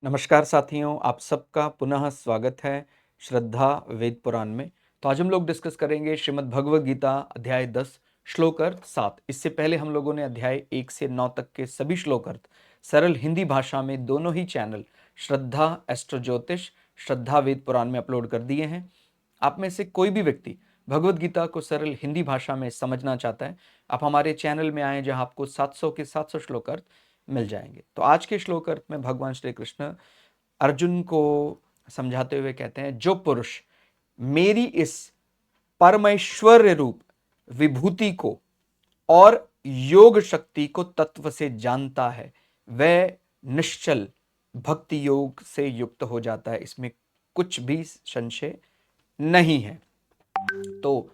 नमस्कार साथियों, आप सबका पुनः स्वागत है श्रद्धा वेद पुराण में। तो आज हम लोग डिस्कस करेंगे श्रीमद् भगवद गीता अध्याय 10 श्लोक अर्थ 7। इससे पहले हम लोगों ने अध्याय 1 से 9 तक के सभी श्लोक अर्थ सरल हिंदी भाषा में दोनों ही चैनल श्रद्धा एस्ट्रो ज्योतिष, श्रद्धा वेद पुराण में अपलोड कर दिए हैं। आप में से कोई भी व्यक्ति भगवद गीता को सरल हिंदी भाषा में समझना चाहता है, आप हमारे चैनल में आए जहां आपको 700 के 700 श्लोक अर्थ मिल जाएंगे। तो आज के श्लोक अर्थ में भगवान श्री कृष्ण अर्जुन को समझाते हुए कहते हैं, जो पुरुष मेरी इस परमेश्वर्य रूप विभूति को और योग शक्ति को तत्व से जानता है वह निश्चल भक्ति योग से युक्त हो जाता है, इसमें कुछ भी संशय नहीं है। तो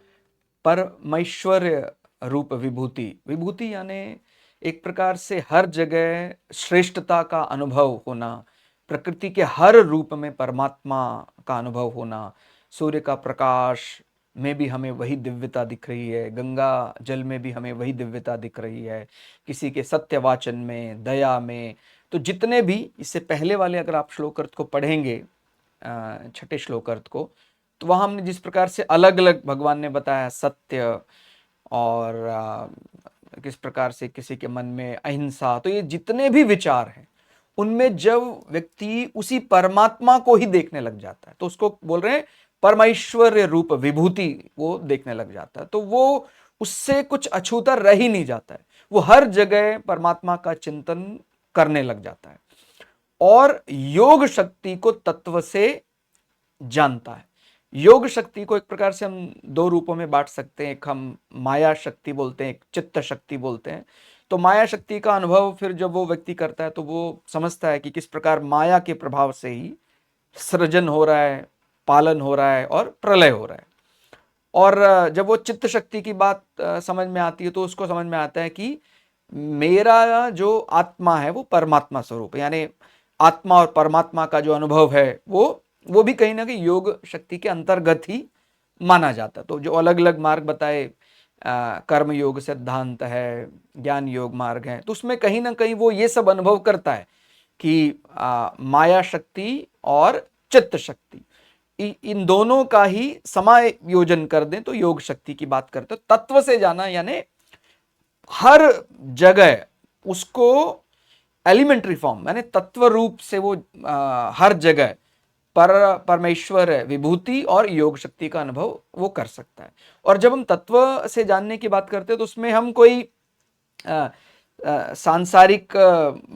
परमेश्वर्य रूप विभूति, विभूति यानी एक प्रकार से हर जगह श्रेष्ठता का अनुभव होना, प्रकृति के हर रूप में परमात्मा का अनुभव होना। सूर्य का प्रकाश में भी हमें वही दिव्यता दिख रही है, गंगा जल में भी हमें वही दिव्यता दिख रही है, किसी के सत्यवाचन में, दया में। तो जितने भी इससे पहले वाले अगर आप श्लोक अर्थ को पढ़ेंगे, छठे श्लोक अर्थ को, तो वहां हमने जिस प्रकार से अलग अलग भगवान ने बताया सत्य और किस प्रकार से किसी के मन में अहिंसा, तो ये जितने भी विचार हैं उनमें जब व्यक्ति उसी परमात्मा को ही देखने लग जाता है तो उसको बोल रहे हैं परमेश्वर्य रूप विभूति, वो देखने लग जाता है तो वो उससे कुछ अछूता रह ही नहीं जाता है, वो हर जगह परमात्मा का चिंतन करने लग जाता है और योग शक्ति को तत्व से जानता है। योग शक्ति को एक प्रकार से हम दो रूपों में बांट सकते हैं, एक हम माया शक्ति बोलते हैं, एक चित्त शक्ति बोलते हैं। तो माया शक्ति का अनुभव फिर जब वो व्यक्ति करता है तो वो समझता है कि किस प्रकार माया के प्रभाव से ही सृजन हो रहा है, पालन हो रहा है और प्रलय हो रहा है। और जब वो चित्त शक्ति की बात समझ में आती है तो उसको समझ में आता है कि मेरा जो आत्मा है वो परमात्मा स्वरूप है, यानी आत्मा और परमात्मा का जो अनुभव है वो भी कहीं ना कहीं योग शक्ति के अंतर्गत ही माना जाता है। तो जो अलग अलग मार्ग बताए, कर्म योग सिद्धांत है, ज्ञान योग मार्ग है, तो उसमें कहीं ना कहीं वो ये सब अनुभव करता है कि माया शक्ति और चित्त शक्ति इन दोनों का ही समायोजन कर दें तो योग शक्ति की बात करते हैं। तत्व से जाना यानी हर जगह उसको एलिमेंट्री फॉर्म यानी तत्व रूप से वो हर जगह परमेश्वर विभूति और योग शक्ति का अनुभव वो कर सकता है। और जब हम तत्व से जानने की बात करते हैं तो उसमें हम कोई सांसारिक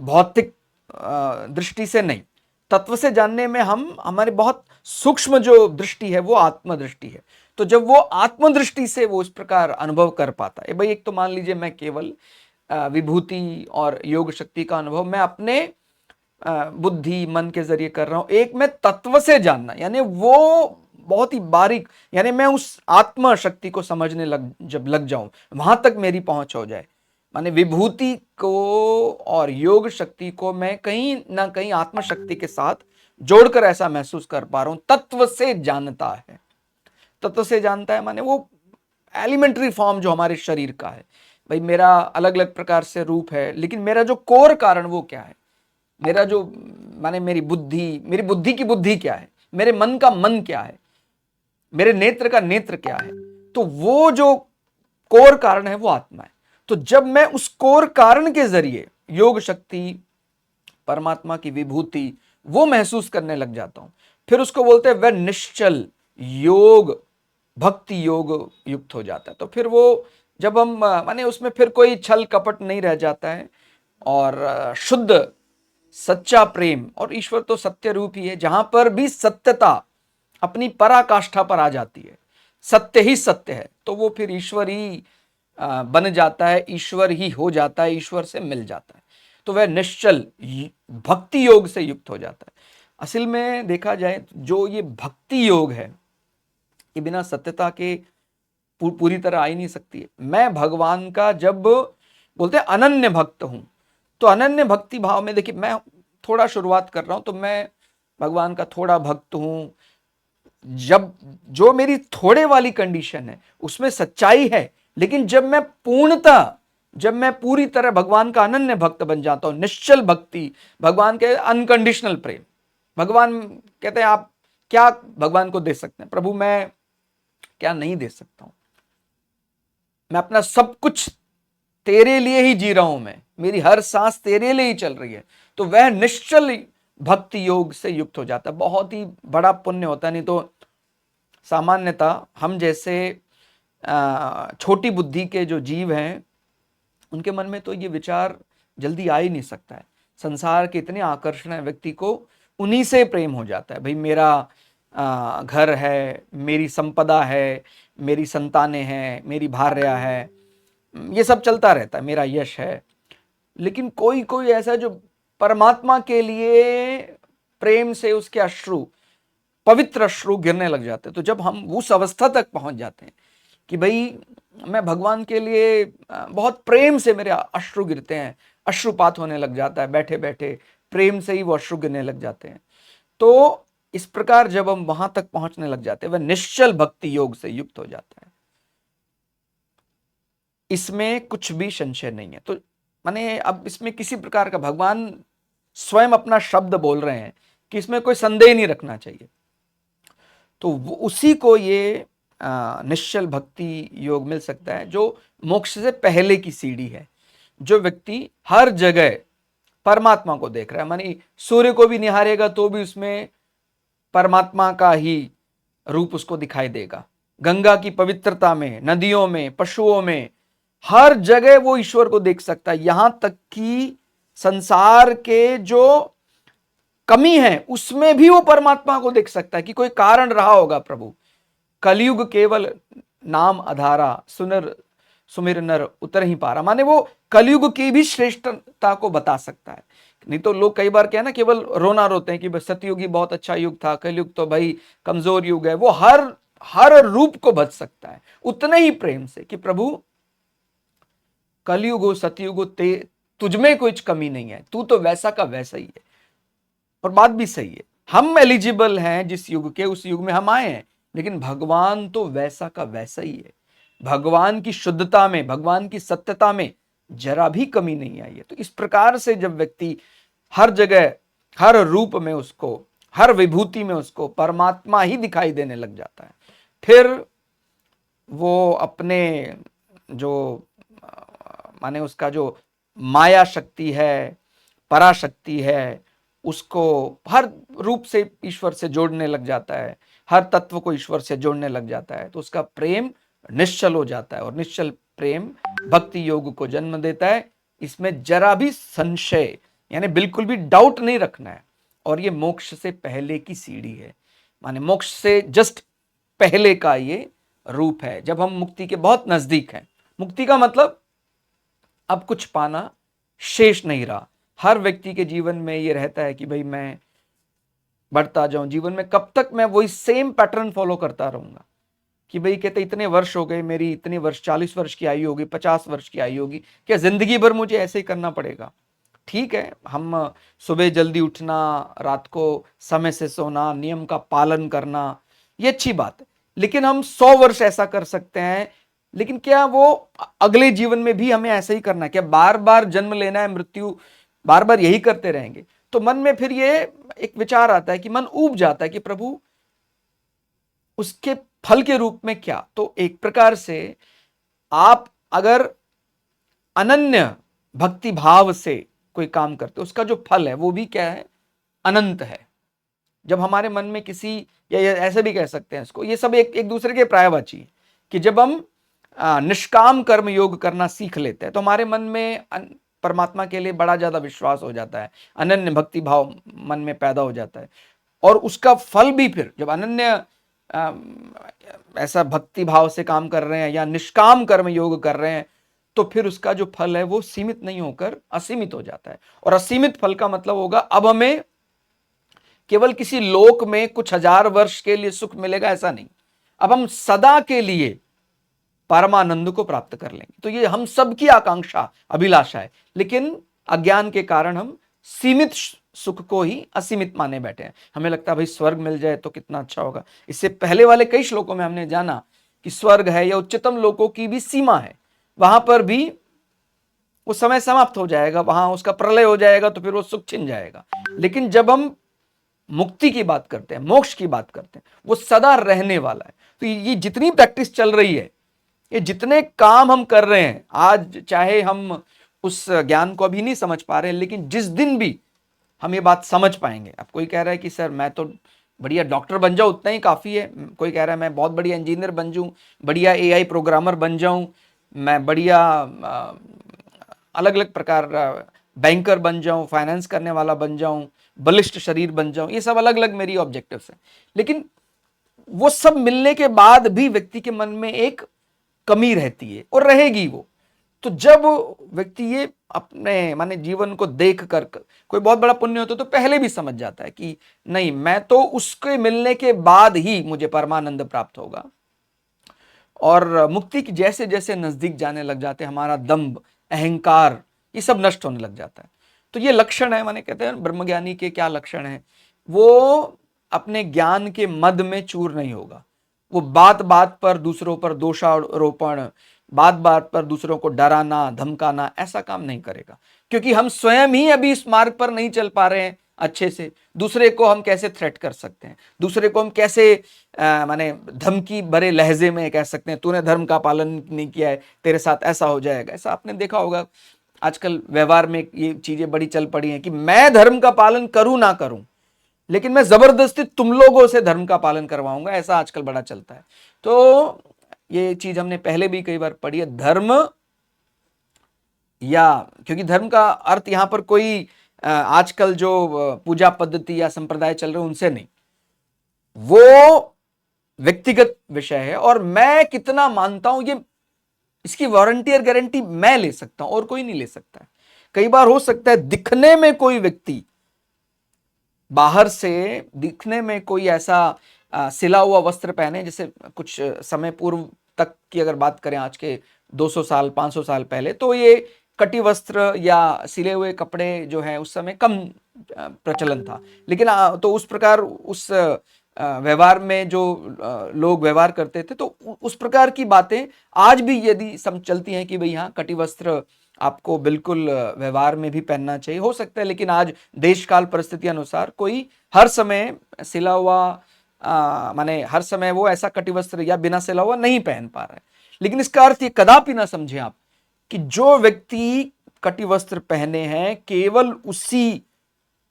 भौतिक दृष्टि से नहीं, तत्व से जानने में हम हमारे बहुत सूक्ष्म जो दृष्टि है वो आत्मदृष्टि है। तो जब वो आत्मदृष्टि से वो इस प्रकार अनुभव कर पाता है, भाई एक तो मान लीजिए मैं केवल विभूति और योग शक्ति का अनुभव मैं अपने बुद्धि मन के जरिए कर रहा हूं, एक मैं तत्व से जानना यानी वो बहुत ही बारीक, यानी मैं उस आत्म शक्ति को समझने जब लग जाऊं, वहां तक मेरी पहुंच हो जाए, माने विभूति को और योग शक्ति को मैं कहीं ना कहीं आत्म शक्ति के साथ जोड़कर ऐसा महसूस कर पा रहा हूं, तत्व से जानता है। तत्व से जानता है माने वो एलिमेंट्री फॉर्म जो हमारे शरीर का है, भाई मेरा अलग अलग प्रकार से रूप है, लेकिन मेरा जो कोर कारण वो क्या है, मेरा जो माने मेरी बुद्धि की बुद्धि क्या है, मेरे मन का मन क्या है, मेरे नेत्र का नेत्र क्या है, तो वो जो कोर कारण है वो आत्मा है। तो जब मैं उस कोर कारण के जरिए योग शक्ति, परमात्मा की विभूति वो महसूस करने लग जाता हूं, फिर उसको बोलते हैं वह निश्चल योग भक्ति योग युक्त हो जाता है। तो फिर वो जब हम माने उसमें फिर कोई छल कपट नहीं रह जाता है और शुद्ध सच्चा प्रेम, और ईश्वर तो सत्य रूप ही है, जहां पर भी सत्यता अपनी पराकाष्ठा पर आ जाती है, सत्य ही सत्य है, तो वो फिर ईश्वर ही बन जाता है, ईश्वर ही हो जाता है, ईश्वर से मिल जाता है। तो वह निश्चल भक्ति योग से युक्त हो जाता है। असल में देखा जाए जो ये भक्ति योग है ये बिना सत्यता के पूरी तरह आ ही नहीं सकती है। मैं भगवान का जब बोलते हैं अनन्य भक्त हूं, तो अनन्य भक्ति भाव में देखिए मैं थोड़ा शुरुआत कर रहा हूं तो मैं भगवान का थोड़ा भक्त हूं। जब जो मेरी थोड़े वाली कंडीशन है उसमें सच्चाई है, लेकिन जब मैं पूर्णता जब मैं पूरी तरह भगवान का अनन्य भक्त बन जाता हूं, निश्चल भक्ति, भगवान के अनकंडीशनल प्रेम। भगवान कहते हैं आप क्या भगवान को दे सकते हैं? प्रभु मैं क्या नहीं दे सकता हूं, मैं अपना सब कुछ तेरे लिए ही जी रहा हूं, मैं मेरी हर सांस तेरे लिए ही चल रही है। तो वह निश्चल भक्ति योग से युक्त हो जाता है। बहुत ही बड़ा पुण्य होता है। नहीं तो सामान्यतः हम जैसे छोटी बुद्धि के जो जीव हैं, उनके मन में तो ये विचार जल्दी आ ही नहीं सकता है। संसार के इतने आकर्षण है, व्यक्ति को उन्हीं से प्रेम हो जाता है। भाई मेरा घर है, मेरी संपदा है, मेरी संतानें हैं, मेरी भार्या है, ये सब चलता रहता है, मेरा यश है। लेकिन कोई कोई ऐसा जो परमात्मा के लिए प्रेम से उसके अश्रु, पवित्र अश्रु गिरने लग जाते हैं। तो जब हम उस अवस्था तक पहुंच जाते हैं कि भाई मैं भगवान के लिए बहुत प्रेम से मेरे अश्रु गिरते हैं, अश्रुपात होने लग जाता है, बैठे बैठे प्रेम से ही वो अश्रु गिरने लग जाते हैं। तो इस प्रकार जब हम वहां तक पहुंचने लग जाते हैं, वह निश्चल भक्ति योग से युक्त हो जाता है। इसमें कुछ भी संशय नहीं है। तो माने अब इसमें किसी प्रकार का, भगवान स्वयं अपना शब्द बोल रहे हैं कि इसमें कोई संदेह नहीं रखना चाहिए। तो उसी को ये निश्चल भक्ति योग मिल सकता है, जो मोक्ष से पहले की सीढ़ी है। जो व्यक्ति हर जगह परमात्मा को देख रहा है, मानी सूर्य को भी निहारेगा तो भी उसमें परमात्मा का ही रूप उसको दिखाई देगा। गंगा की पवित्रता में, नदियों में, पशुओं में, हर जगह वो ईश्वर को देख सकता है। यहां तक कि संसार के जो कमी है उसमें भी वो परमात्मा को देख सकता है कि कोई कारण रहा होगा प्रभु। कलयुग केवल नाम अधारा, सुनर सुमिर नर उतर ही पारा। माने वो कलयुग की भी श्रेष्ठता को बता सकता है। नहीं तो लोग कई बार क्या है ना, केवल रोना रोते हैं कि सतयुग ही बहुत अच्छा युग था, कलयुग तो भाई कमजोर युग है। वो हर रूप को बच सकता है उतने ही प्रेम से कि प्रभु कलयुग हो सतयुग हो, तुझमें कुछ कमी नहीं है, तू तो वैसा का वैसा ही है। और बात भी सही है, हम एलिजिबल हैं जिस युग के, उस युग में हम आए हैं। लेकिन भगवान तो वैसा का वैसा ही है। भगवान की शुद्धता में, भगवान की सत्यता में जरा भी कमी नहीं आई है। तो इस प्रकार से जब व्यक्ति हर जगह, हर रूप में उसको, हर विभूति में उसको परमात्मा ही दिखाई देने लग जाता है, फिर वो अपने जो माने उसका जो माया शक्ति है, पराशक्ति है, उसको हर रूप से ईश्वर से जोड़ने लग जाता है, हर तत्व को ईश्वर से जोड़ने लग जाता है। तो उसका प्रेम निश्चल हो जाता है, और निश्चल प्रेम भक्ति योग को जन्म देता है। इसमें जरा भी संशय यानी बिल्कुल भी डाउट नहीं रखना है। और ये मोक्ष से पहले की सीढ़ी है, माने मोक्ष से जस्ट पहले का ये रूप है, जब हम मुक्ति के बहुत नजदीक हैं। मुक्ति का मतलब अब कुछ पाना शेष नहीं रहा। हर व्यक्ति के जीवन में ये रहता है कि भाई मैं बढ़ता जाऊं, जीवन में कब तक मैं वही सेम पैटर्न फॉलो करता रहूंगा। कि भाई कहते इतने वर्ष हो गए, मेरी इतने वर्ष, 40 वर्ष की आयु होगी, 50 वर्ष की आयु होगी, क्या जिंदगी भर मुझे ऐसे ही करना पड़ेगा? ठीक है, हम सुबह जल्दी उठना, रात को समय से सोना, नियम का पालन करना, ये अच्छी बात है। लेकिन हम 100 वर्ष ऐसा कर सकते हैं, लेकिन क्या वो अगले जीवन में भी हमें ऐसा ही करना है? क्या बार बार जन्म लेना है, मृत्यु बार बार यही करते रहेंगे? तो मन में फिर ये एक विचार आता है कि मन ऊब जाता है कि प्रभु उसके फल के रूप में क्या? तो एक प्रकार से आप अगर अनन्य भक्ति भाव से कोई काम करते, उसका जो फल है वो भी क्या है? अनंत है। जब हमारे मन में किसी, या ऐसे भी कह सकते हैं इसको, ये सब एक दूसरे के पर्यायवाची है कि जब हम निष्काम कर्म योग करना सीख लेते हैं तो हमारे मन में परमात्मा के लिए बड़ा ज्यादा विश्वास हो जाता है, अनन्य भक्ति भाव मन में पैदा हो जाता है। और उसका फल भी फिर जब अनन्य ऐसा भक्ति भाव से काम कर रहे हैं या निष्काम कर्म योग कर रहे हैं, तो फिर उसका जो फल है वो सीमित नहीं होकर असीमित हो जाता है। और असीमित फल का मतलब होगा अब हमें केवल किसी लोक में कुछ हजार वर्ष के लिए सुख मिलेगा, ऐसा नहीं। अब हम सदा के लिए परमानंद को प्राप्त कर लेंगे। तो ये हम सबकी आकांक्षा, अभिलाषा है। लेकिन अज्ञान के कारण हम सीमित सुख को ही असीमित माने बैठे हैं। हमें लगता है भाई स्वर्ग मिल जाए तो कितना अच्छा होगा। इससे पहले वाले कई श्लोकों में हमने जाना कि स्वर्ग है या उच्चतम लोकों की भी सीमा है, वहां पर भी वो समय समाप्त हो जाएगा, वहां उसका प्रलय हो जाएगा, तो फिर वो सुख छिन जाएगा। लेकिन जब हम मुक्ति की बात करते हैं, मोक्ष की बात करते हैं, वो सदा रहने वाला है। तो ये जितनी प्रैक्टिस चल रही है, ये जितने काम हम कर रहे हैं आज, चाहे हम उस ज्ञान को अभी नहीं समझ पा रहे हैं, लेकिन जिस दिन भी हम ये बात समझ पाएंगे। अब कोई कह रहा है कि सर मैं तो बढ़िया डॉक्टर बन जाऊं, उतना ही काफी है। कोई कह रहा है मैं बहुत बढ़िया इंजीनियर बन जाऊं, बढ़िया एआई प्रोग्रामर बन जाऊं, मैं बढ़िया अलग अलग प्रकार बैंकर बन जाऊं, फाइनेंस करने वाला बन जाऊं, बलिष्ठ शरीर बन जाऊं। ये सब अलग अलग मेरी ऑब्जेक्टिव्स हैं। लेकिन वो सब मिलने के बाद भी व्यक्ति के मन में एक कमी रहती है और रहेगी वो। तो जब व्यक्ति ये अपने माने जीवन को देख कर कोई बहुत बड़ा पुण्य होता है, तो पहले भी समझ जाता है कि नहीं, मैं तो उसके मिलने के बाद ही मुझे परमानंद प्राप्त होगा। और मुक्ति की जैसे जैसे नजदीक जाने लग जाते हैं, हमारा दंभ, अहंकार, ये सब नष्ट होने लग जाता है। तो ये लक्षण है, माने कहते हैं ब्रह्मज्ञानी के क्या लक्षण है। वो अपने ज्ञान के मद में चूर नहीं होगा। वो बात बात पर दूसरों पर दोषारोपण, बात बात पर दूसरों को डराना धमकाना, ऐसा काम नहीं करेगा। क्योंकि हम स्वयं ही अभी इस मार्ग पर नहीं चल पा रहे हैं अच्छे से। दूसरे को हम कैसे थ्रेट कर सकते हैं, दूसरे को हम कैसे माने धमकी भरे लहजे में कह सकते हैं तूने धर्म का पालन नहीं किया है, तेरे साथ ऐसा हो जाएगा। ऐसा आपने देखा होगा आजकल व्यवहार में ये चीजें बड़ी चल पड़ी हैं कि मैं धर्म का पालन करूं ना करूं, लेकिन मैं जबरदस्ती तुम लोगों से धर्म का पालन करवाऊंगा। ऐसा आजकल बड़ा चलता है। तो ये चीज हमने पहले भी कई बार पढ़ी है। धर्म, या क्योंकि धर्म का अर्थ यहां पर कोई आजकल जो पूजा पद्धति या संप्रदाय चल रहे हैं उनसे नहीं, वो व्यक्तिगत विषय है। और मैं कितना मानता हूं, ये इसकी वारंटी और गारंटी मैं ले सकता हूं और कोई नहीं ले सकता है। कई बार हो सकता है दिखने में कोई व्यक्ति, बाहर से दिखने में कोई ऐसा सिला हुआ वस्त्र पहने, जैसे कुछ समय पूर्व तक की अगर बात करें, आज के 200 साल 500 साल पहले, तो ये कटी वस्त्र या सिले हुए कपड़े जो है उस समय कम प्रचलन था। लेकिन तो उस प्रकार उस व्यवहार में जो लोग व्यवहार करते थे, तो उस प्रकार की बातें आज भी यदि सम चलती हैं कि भाई हाँ, कटी वस्त्र आपको बिल्कुल व्यवहार में भी पहनना चाहिए, हो सकता है। लेकिन आज देश काल परिस्थिति अनुसार कोई हर समय सिला हुआ माने हर समय वो ऐसा कटी वस्त्र या बिना सिला हुआ नहीं पहन पा रहा है। लेकिन इसका अर्थ ये कदापि ना समझे आप कि जो व्यक्ति कटी वस्त्र पहने हैं केवल उसी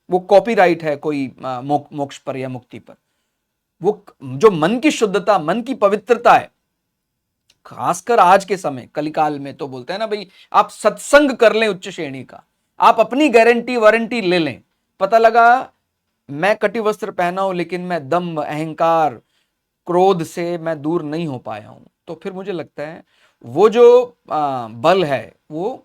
वो कॉपीराइट है कोई मोक्ष पर या मुक्ति पर। वो जो मन की शुद्धता, मन की पवित्रता है, खासकर आज के समय कलिकाल में, तो बोलते हैं ना भाई आप सत्संग कर लें उच्च श्रेणी का, आप अपनी गारंटी वारंटी ले लें। पता लगा मैं कटी वस्त्र पहना हूं लेकिन मैं दम्भ, अहंकार, क्रोध से मैं दूर नहीं हो पाया हूं, तो फिर मुझे लगता है वो जो बल है वो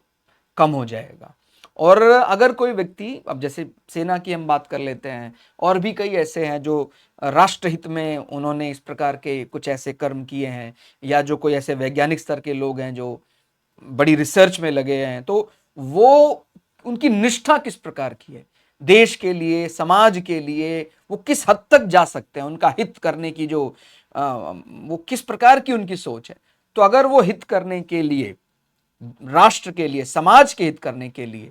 कम हो जाएगा। और अगर कोई व्यक्ति, अब जैसे सेना की हम बात कर लेते हैं, और भी कई ऐसे हैं जो राष्ट्रहित में उन्होंने इस प्रकार के कुछ ऐसे कर्म किए हैं, या जो कोई ऐसे वैज्ञानिक स्तर के लोग हैं जो बड़ी रिसर्च में लगे हैं, तो वो उनकी निष्ठा किस प्रकार की है, देश के लिए, समाज के लिए वो किस हद तक जा सकते हैं, उनका हित करने की जो वो किस प्रकार की उनकी सोच है। तो अगर वो हित करने के लिए, राष्ट्र के लिए, समाज के हित करने के लिए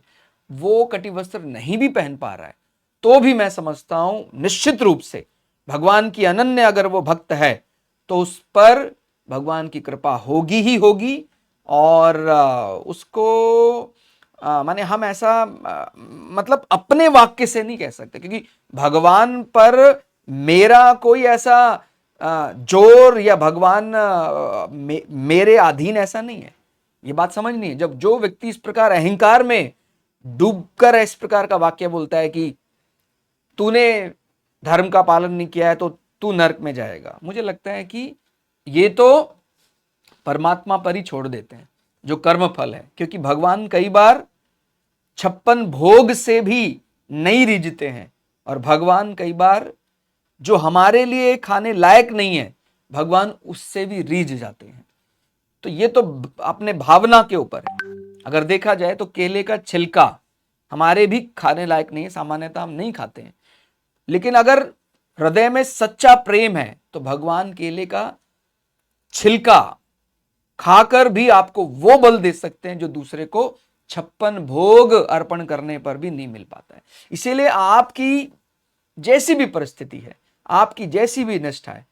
वो कटी वस्त्र नहीं भी पहन पा रहा है, तो भी मैं समझता हूं निश्चित रूप से भगवान की अनन्य अगर वो भक्त है तो उस पर भगवान की कृपा होगी ही होगी। और उसको माने हम ऐसा मतलब अपने वाक्य से नहीं कह सकते, क्योंकि भगवान पर मेरा कोई ऐसा जोर या भगवान मेरे अधीन ऐसा नहीं है। ये बात समझनी है। जब जो व्यक्ति इस प्रकार अहंकार में डूबकर इस प्रकार का वाक्य बोलता है कि तूने धर्म का पालन नहीं किया है तो तू नरक में जाएगा, मुझे लगता है कि ये तो परमात्मा पर ही छोड़ देते हैं जो कर्म फल है। क्योंकि भगवान कई बार 56 भोग से भी नहीं रिझते हैं, और भगवान कई बार जो हमारे लिए खाने लायक नहीं है, भगवान उससे भी रीझ जाते हैं। तो ये तो अपने भावना के ऊपर है। अगर देखा जाए तो केले का छिलका हमारे भी खाने लायक नहीं है, सामान्यतः हम नहीं खाते हैं। लेकिन अगर हृदय में सच्चा प्रेम है तो भगवान केले का छिलका खाकर भी आपको वो बल दे सकते हैं जो दूसरे को 56 भोग अर्पण करने पर भी नहीं मिल पाता है। इसीलिए आपकी जैसी भी परिस्थिति है, आपकी जैसी भी निष्ठा है,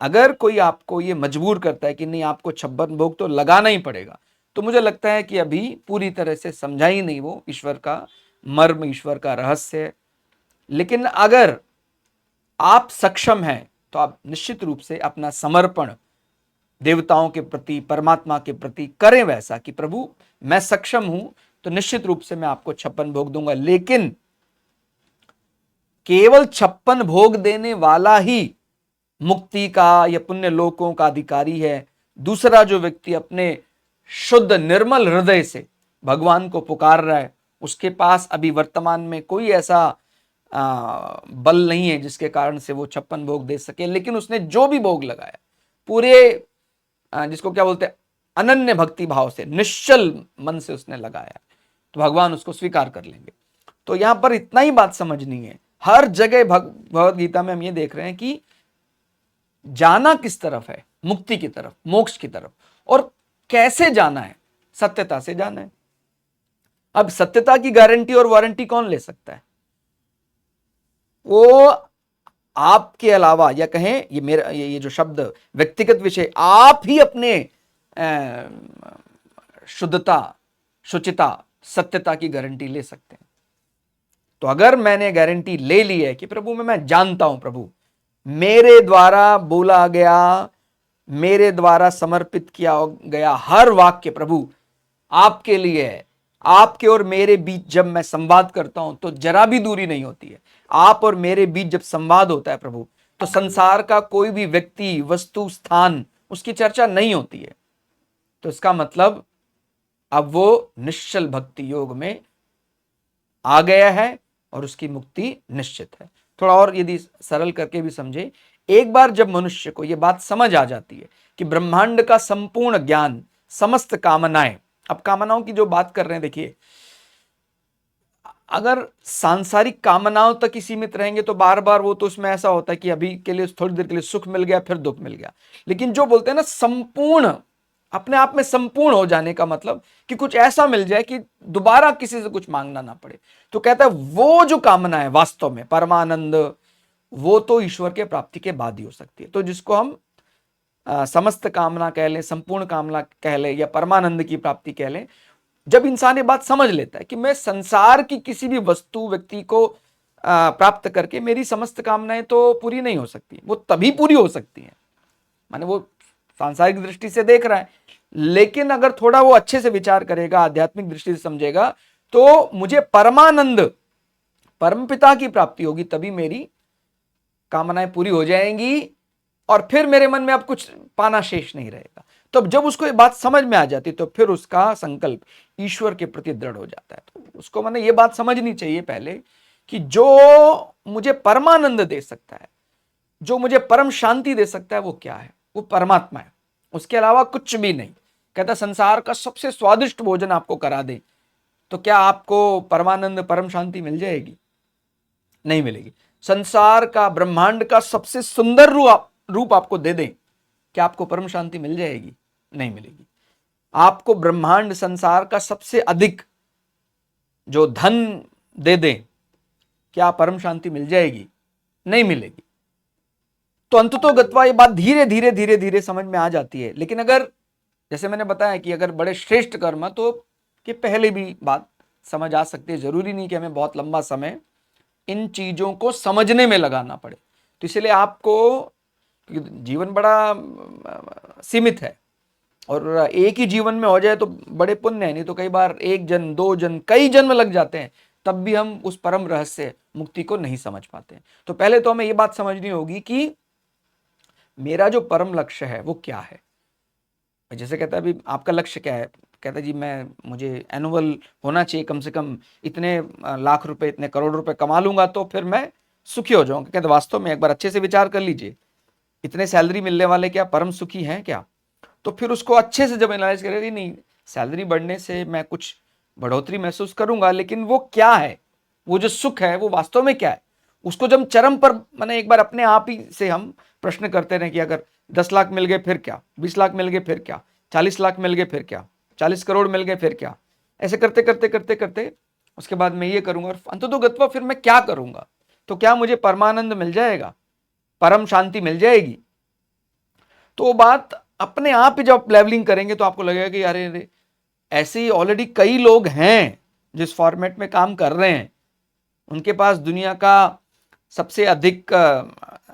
अगर कोई आपको ये मजबूर करता है कि नहीं आपको 56 भोग तो लगाना ही पड़ेगा, तो मुझे लगता है कि अभी पूरी तरह से समझा ही नहीं वो ईश्वर का मर्म, ईश्वर का रहस्य है। लेकिन अगर आप सक्षम हैं तो आप निश्चित रूप से अपना समर्पण देवताओं के प्रति, परमात्मा के प्रति करें वैसा कि प्रभु मैं सक्षम हूं तो निश्चित रूप से मैं आपको 56 भोग दूंगा। लेकिन केवल 56 भोग देने वाला ही मुक्ति का या पुण्य लोकों का अधिकारी है। दूसरा जो व्यक्ति अपने शुद्ध निर्मल हृदय से भगवान को पुकार रहा है, उसके पास अभी वर्तमान में कोई ऐसा बल नहीं है जिसके कारण से वो 56 भोग दे सके, लेकिन उसने जो भी भोग लगाया पूरे जिसको क्या बोलते हैं अनन्य भक्ति भाव से, निश्चल मन से उसने लगाया, तो भगवान उसको स्वीकार कर लेंगे। तो यहां पर इतना ही बात समझनी है। हर जगह भगवद गीता में हम ये देख रहे हैं कि जाना किस तरफ है, मुक्ति की तरफ, मोक्ष की तरफ, और कैसे जाना है, सत्यता से जाना है। अब सत्यता की गारंटी और वारंटी कौन ले सकता है? वो आपके अलावा, या कहें ये मेरा ये जो शब्द व्यक्तिगत विषय, आप ही अपने शुद्धता, शुचिता, सत्यता की गारंटी ले सकते हैं। तो अगर मैंने गारंटी ले ली है कि प्रभु मैं जानता हूं, प्रभु मेरे द्वारा बोला गया, मेरे द्वारा समर्पित किया गया हर वाक्य प्रभु आपके लिए है, आपके और मेरे बीच जब मैं संवाद करता हूं तो जरा भी दूरी नहीं होती है। आप और मेरे बीच जब संवाद होता है प्रभु, तो संसार का कोई भी व्यक्ति, वस्तु, स्थान, उसकी चर्चा नहीं होती है। तो इसका मतलब अब वो निश्चल भक्ति योग में आ गया है और उसकी मुक्ति निश्चित है। थोड़ा और यदि सरल करके भी समझे, एक बार जब मनुष्य को यह बात समझ आ जाती है कि ब्रह्मांड का संपूर्ण ज्ञान, समस्त कामनाएं, अब कामनाओं की जो बात कर रहे हैं, देखिए अगर सांसारिक कामनाओं तक ही सीमित रहेंगे तो बार बार वो तो उसमें ऐसा होता है कि अभी के लिए, थोड़ी देर के लिए सुख मिल गया, फिर दुख मिल गया। लेकिन जो बोलते हैं ना संपूर्ण, अपने आप में संपूर्ण हो जाने का मतलब कि कुछ ऐसा मिल जाए कि दोबारा किसी से कुछ मांगना ना पड़े, तो कहता है वो जो कामना है वास्तव में परमानंद, वो तो ईश्वर के प्राप्ति के बाद ही हो सकती है। तो जिसको हम समस्त कामना कह लें, संपूर्ण कामना कह लें, या परमानंद की प्राप्ति कह लें, जब इंसान ये बात समझ लेता है कि मैं संसार की किसी भी वस्तु, व्यक्ति को प्राप्त करके मेरी समस्त कामनाएं तो पूरी नहीं हो सकती, वो तभी पूरी हो सकती हैं, माने वो सांसारिक दृष्टि से देख रहा है, लेकिन अगर थोड़ा वो अच्छे से विचार करेगा, आध्यात्मिक दृष्टि से समझेगा, तो मुझे परमानंद, परमपिता की प्राप्ति होगी, तभी मेरी कामनाएं पूरी हो जाएंगी और फिर मेरे मन में अब कुछ पाना शेष नहीं रहेगा। तो जब उसको ये बात समझ में आ जाती तो फिर उसका संकल्प ईश्वर के प्रति दृढ़ हो जाता है। तो उसको मैंने ये बात समझनी चाहिए पहले कि जो मुझे परमानंद दे सकता है, जो मुझे परम शांति दे सकता है, वो क्या है? वो परमात्मा है, उसके अलावा कुछ भी नहीं। कहता संसार का सबसे स्वादिष्ट भोजन आपको करा दे तो क्या आपको परमानंद, परम शांति मिल जाएगी? नहीं मिलेगी। संसार का, ब्रह्मांड का सबसे सुंदर रूप आपको दे दें, क्या आपको परम शांति मिल जाएगी? नहीं मिलेगी। आपको ब्रह्मांड, संसार का सबसे अधिक जो धन दे दें, क्या परम शांति मिल जाएगी? नहीं मिलेगी। तो अंततोगत्वा ये बात धीरे धीरे धीरे धीरे समझ में आ जाती है। लेकिन अगर, जैसे मैंने बताया कि अगर बड़े श्रेष्ठ कर्म, तो कि पहले भी बात समझ आ सकती है, जरूरी नहीं कि हमें बहुत लंबा समय इन चीजों को समझने में लगाना पड़े। तो इसलिए आपको, जीवन बड़ा सीमित है और एक ही जीवन में हो जाए तो बड़े पुण्य है, नहीं तो कई बार एक जन्म, दो जन्म, कई जन्म लग जाते हैं, तब भी हम उस परम रहस्य मुक्ति को नहीं समझ पाते हैं। तो पहले तो हमें यह बात समझनी होगी कि मेरा जो परम लक्ष्य है वो क्या है। जैसे कहता है अभी आपका लक्ष्य क्या है, कहता है जी मुझे एनुअल होना चाहिए, कम से कम इतने लाख रुपए, इतने करोड़ रुपए कमा लूंगा तो फिर मैं सुखी हो जाऊंगा। कहते वास्तव में एक बार अच्छे से विचार कर लीजिए, इतने सैलरी मिलने वाले क्या परम सुखी हैं क्या? तो फिर उसको अच्छे से जब एनालाइज करेगी, नहीं सैलरी बढ़ने से मैं कुछ बढ़ोतरी महसूस करूंगा, लेकिन वो क्या है, वो जो सुख है वो वास्तव में क्या है, उसको जब चरम पर, मैंने एक बार अपने आप ही से हम प्रश्न करते रहे कि अगर 10 लाख मिल गए फिर क्या, 20 लाख मिल गए फिर क्या, 40 लाख मिल गए फिर क्या, 40 करोड़ मिल गए फिर क्या, ऐसे करते करते करते करते उसके बाद मैं ये करूंगा और अंततोगत्वा फिर मैं क्या करूंगा, तो क्या मुझे परमानंद मिल जाएगा, परम शांति मिल जाएगी। तो वो बात अपने आप ही जब आप लेवलिंग करेंगे तो आपको लगेगा कि अरे अरे, ऐसे ही ऑलरेडी कई लोग हैं जिस फॉर्मेट में काम कर रहे हैं, उनके पास दुनिया का सबसे अधिक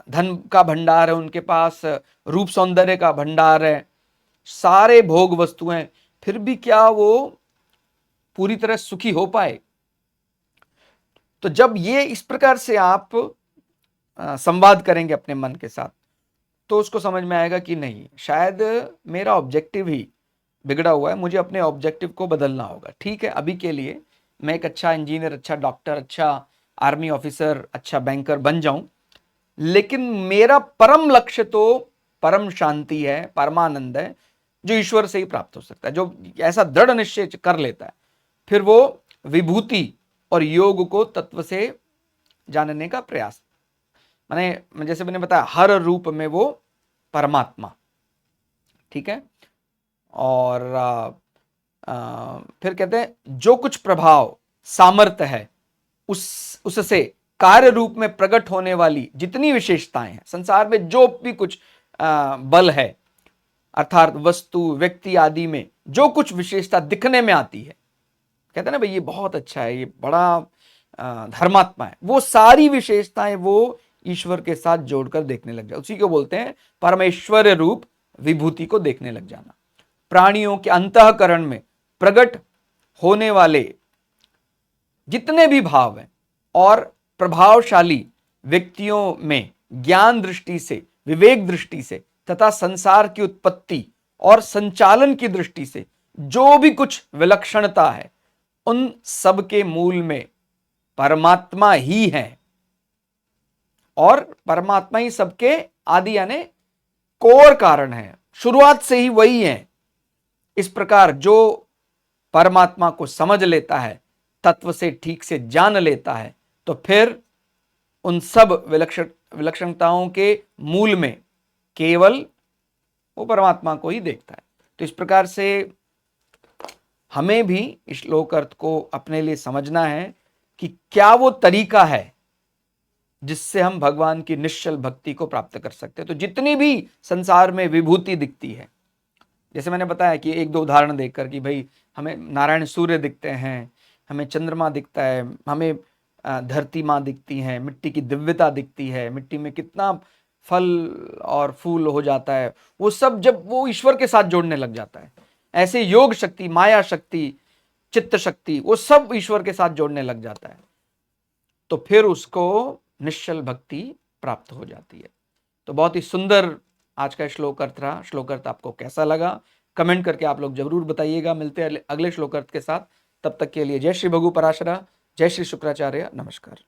धन का भंडार है, उनके पास रूप सौंदर्य का भंडार है, सारे भोग वस्तुएं, फिर भी क्या वो पूरी तरह सुखी हो पाए। तो जब ये इस प्रकार से आप संवाद करेंगे अपने मन के साथ, तो उसको समझ में आएगा कि नहीं, शायद मेरा ऑब्जेक्टिव ही बिगड़ा हुआ है, मुझे अपने ऑब्जेक्टिव को बदलना होगा। ठीक है, अभी के लिए मैं एक अच्छा इंजीनियर, अच्छा डॉक्टर, अच्छा आर्मी ऑफिसर, अच्छा बैंकर बन जाऊं, लेकिन मेरा परम लक्ष्य तो परम शांति है, परमानंद है, जो ईश्वर से ही प्राप्त हो सकता है। जो ऐसा दृढ़ निश्चय कर लेता है, फिर वो विभूति और योग को तत्व से जानने का प्रयास, माने जैसे मैंने बताया, हर रूप में वो परमात्मा। ठीक है, और फिर कहते हैं जो कुछ प्रभाव सामर्थ्य है उससे कार्य रूप में प्रकट होने वाली जितनी विशेषताएं हैं संसार में, जो भी कुछ बल है, अर्थात वस्तु, व्यक्ति आदि में जो कुछ विशेषता दिखने में आती है, कहते हैं ना भाई ये बहुत अच्छा है, ये बड़ा धर्मात्मा है, वो सारी विशेषताएं वो ईश्वर के साथ जोड़कर देखने लग जाए, उसी को बोलते हैं परमेश्वर रूप विभूति को देखने लग जाना। प्राणियों के अंतःकरण में प्रकट होने वाले जितने भी भाव हैं और प्रभावशाली व्यक्तियों में ज्ञान दृष्टि से, विवेक दृष्टि से तथा संसार की उत्पत्ति और संचालन की दृष्टि से जो भी कुछ विलक्षणता है, उन सब के मूल में परमात्मा ही है, और परमात्मा ही सबके आदि यानी कोर कारण है, शुरुआत से ही वही है। इस प्रकार जो परमात्मा को समझ लेता है, तत्व से ठीक से जान लेता है, तो फिर उन सब विलक्षणताओं के मूल में केवल वो परमात्मा को ही देखता है। तो इस प्रकार से हमें भी इस श्लोक अर्थ को अपने लिए समझना है कि क्या वो तरीका है जिससे हम भगवान की निश्चल भक्ति को प्राप्त कर सकते हैं। तो जितनी भी संसार में विभूति दिखती है, जैसे मैंने बताया कि एक दो उदाहरण देखकर कि भाई हमें नारायण सूर्य दिखते हैं, हमें चंद्रमा दिखता है, हमें धरती माँ दिखती है, मिट्टी की दिव्यता दिखती है, मिट्टी में कितना फल और फूल हो जाता है, वो सब जब वो ईश्वर के साथ जोड़ने लग जाता है, ऐसे योग शक्ति, माया शक्ति, चित्त शक्ति, वो सब ईश्वर के साथ जोड़ने लग जाता है, तो फिर उसको निश्चल भक्ति प्राप्त हो जाती है। तो बहुत ही सुंदर आज का श्लोक अर्थ रहा। श्लोक अर्थ आपको कैसा लगा कमेंट करके आप लोग जरूर बताइएगा। मिलते हैं अगले श्लोक अर्थ के साथ, तब तक के लिए जय श्री भगु पराशरा, जय श्री शुक्राचार्य, नमस्कार।